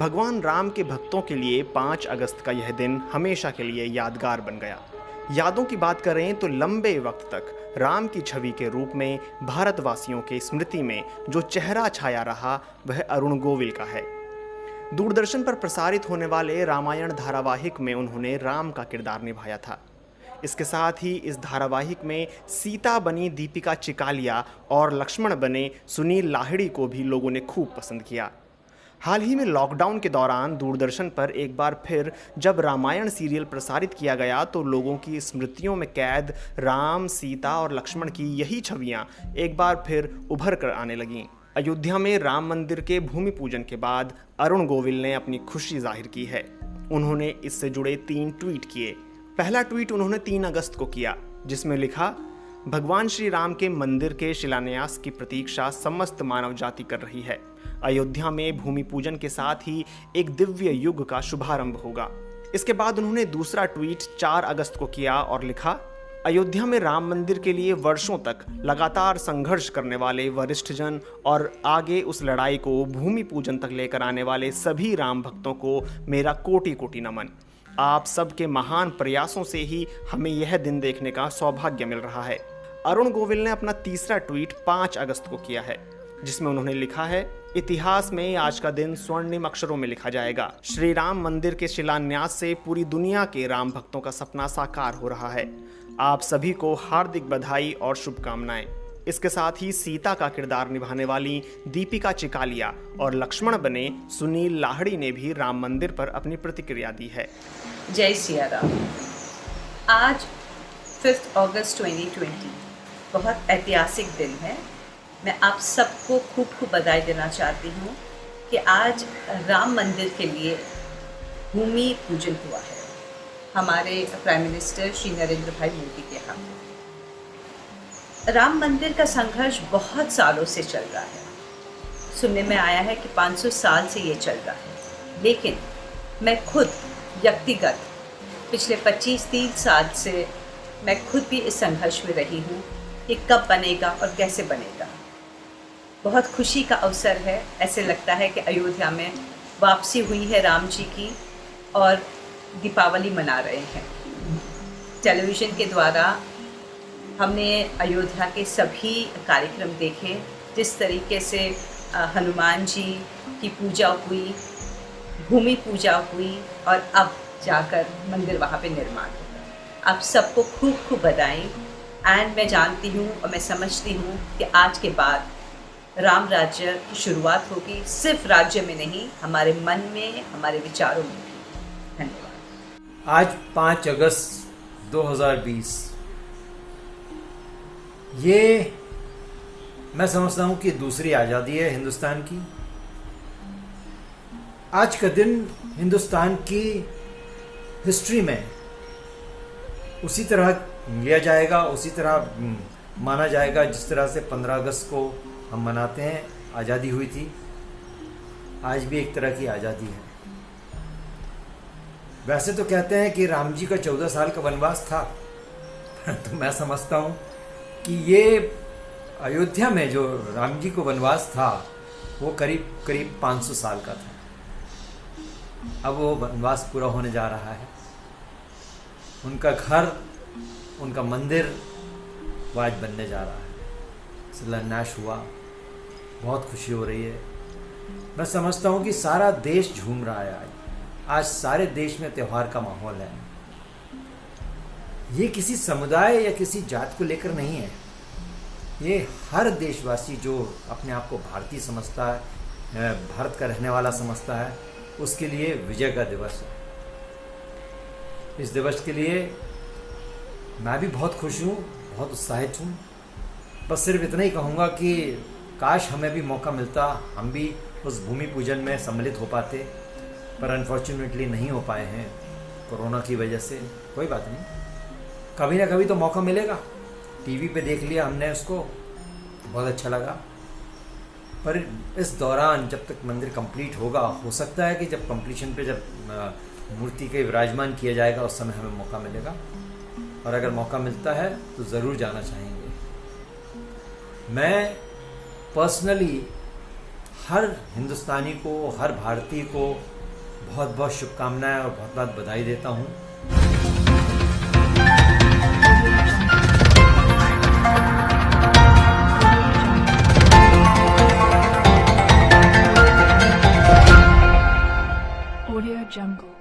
भगवान राम के भक्तों के लिए 5 अगस्त का यह दिन हमेशा के लिए यादगार बन गया। यादों की बात करें तो लंबे वक्त तक राम की छवि के रूप में भारतवासियों के स्मृति में जो चेहरा छाया रहा वह अरुण गोविल का है। दूरदर्शन पर प्रसारित होने वाले रामायण धारावाहिक में उन्होंने राम का किरदार निभाया था। इसके साथ ही इस धारावाहिक में सीता बनी दीपिका चिकालिया और लक्ष्मण बने सुनील लाहिड़ी को भी लोगों ने खूब पसंद किया। हाल ही में लॉकडाउन के दौरान दूरदर्शन पर एक बार फिर जब रामायण सीरियल प्रसारित किया गया तो लोगों की स्मृतियों में कैद राम, सीता और लक्ष्मण की यही छवियां एक बार फिर उभर कर आने लगीं। अयोध्या में राम मंदिर के भूमि पूजन के बाद अरुण गोविल ने अपनी खुशी जाहिर की है। उन्होंने इससे जुड़े 3 ट्वीट किए। पहला ट्वीट उन्होंने 3 अगस्त को किया, जिसमें लिखा, भगवान श्री राम के मंदिर के शिलान्यास की प्रतीक्षा समस्त मानव जाति कर रही है। अयोध्या में भूमि पूजन के साथ ही एक दिव्य युग का शुभारंभ होगा। इसके बाद उन्होंने दूसरा ट्वीट 4 अगस्त को किया और लिखा, अयोध्या में राम मंदिर के लिए वर्षों तक लगातार संघर्ष करने वाले वरिष्ठजन और आगे उस लड़ाई को भूमि पूजन तक लेकर आने वाले सभी राम भक्तों को मेरा कोटि कोटि नमन। आप सबके महान प्रयासों से ही हमें यह दिन देखने का सौभाग्य मिल रहा है। अरुण गोविल ने अपना तीसरा ट्वीट 5 अगस्त को किया है, जिसमें उन्होंने लिखा है, इतिहास में आज का दिन स्वर्णिम अक्षरों में लिखा जाएगा। श्री राम मंदिर के शिलान्यास से पूरी दुनिया के राम भक्तों का सपना साकार हो रहा है। आप सभी को हार्दिक बधाई और शुभकामनाएं। इसके साथ ही सीता का किरदार निभाने वाली दीपिका चिकालिया और लक्ष्मण बने सुनील लाहिड़ी ने भी राम मंदिर पर अपनी प्रतिक्रिया दी है। जय सिया राम। आज 5 अगस्त 2020 बहुत ऐतिहासिक दिन है। मैं आप सबको खूब बधाई देना चाहती हूँ कि आज राम मंदिर के लिए भूमि पूजन हुआ है हमारे प्राइम मिनिस्टर श्री नरेंद्र भाई मोदी के हाथ। राम मंदिर का संघर्ष बहुत सालों से चल रहा है। सुनने में आया है कि 500 साल से ये चल रहा है, लेकिन मैं खुद व्यक्तिगत पिछले 25-30 साल से मैं खुद भी इस संघर्ष में रही हूँ कि कब बनेगा और कैसे बनेगा। बहुत खुशी का अवसर है। ऐसे लगता है कि अयोध्या में वापसी हुई है राम जी की और दीपावली मना रहे हैं। टेलीविज़न के द्वारा हमने अयोध्या के सभी कार्यक्रम देखे, जिस तरीके से हनुमान जी की पूजा हुई, भूमि पूजा हुई और अब जाकर मंदिर वहाँ पे निर्माण होगा। आप सबको खूब बधाई। एंड मैं जानती हूँ और मैं समझती हूँ कि आज के बाद राम राज्य की शुरुआत होगी, सिर्फ राज्य में नहीं, हमारे मन में, हमारे विचारों में भी। धन्यवाद। आज 5 अगस्त 2020 ये मैं समझता हूँ कि दूसरी आज़ादी है हिंदुस्तान की। आज का दिन हिंदुस्तान की हिस्ट्री में उसी तरह लिया जाएगा, उसी तरह माना जाएगा जिस तरह से 15 अगस्त को हम मनाते हैं, आज़ादी हुई थी। आज भी एक तरह की आज़ादी है। वैसे तो कहते हैं कि राम जी का 14 साल का वनवास था तो मैं समझता हूँ कि ये अयोध्या में जो राम जी को वनवास था वो करीब 500 साल का था। अब वो वनवास पूरा होने जा रहा है। उनका घर, उनका मंदिर वो आज बनने जा रहा है। शिलान्यास हुआ, बहुत खुशी हो रही है। मैं समझता हूँ कि सारा देश झूम रहा है। आज सारे देश में त्यौहार का माहौल है। ये किसी समुदाय या किसी जात को लेकर नहीं है। ये हर देशवासी जो अपने आप को भारतीय समझता है, भारत का रहने वाला समझता है, उसके लिए विजय का दिवस है। इस दिवस के लिए मैं भी बहुत खुश हूँ, बहुत उत्साहित हूँ। बस सिर्फ इतना ही कहूँगा कि काश हमें भी मौका मिलता, हम भी उस भूमि पूजन में सम्मिलित हो पाते, पर अनफॉर्चुनेटली नहीं हो पाए हैं कोरोना की वजह से। कोई बात नहीं, कभी ना कभी तो मौका मिलेगा। टीवी पे देख लिया हमने उसको, बहुत अच्छा लगा। पर इस दौरान जब तक मंदिर कंप्लीट होगा, हो सकता है कि जब कंप्लीशन पे जब मूर्ति के विराजमान किया जाएगा उस समय हमें मौका मिलेगा, और अगर मौका मिलता है तो ज़रूर जाना चाहेंगे। मैं पर्सनली हर हिंदुस्तानी को, हर भारतीय को बहुत बहुत शुभकामनाएं और बहुत बहुत बधाई देता हूँ। Audio Jungle.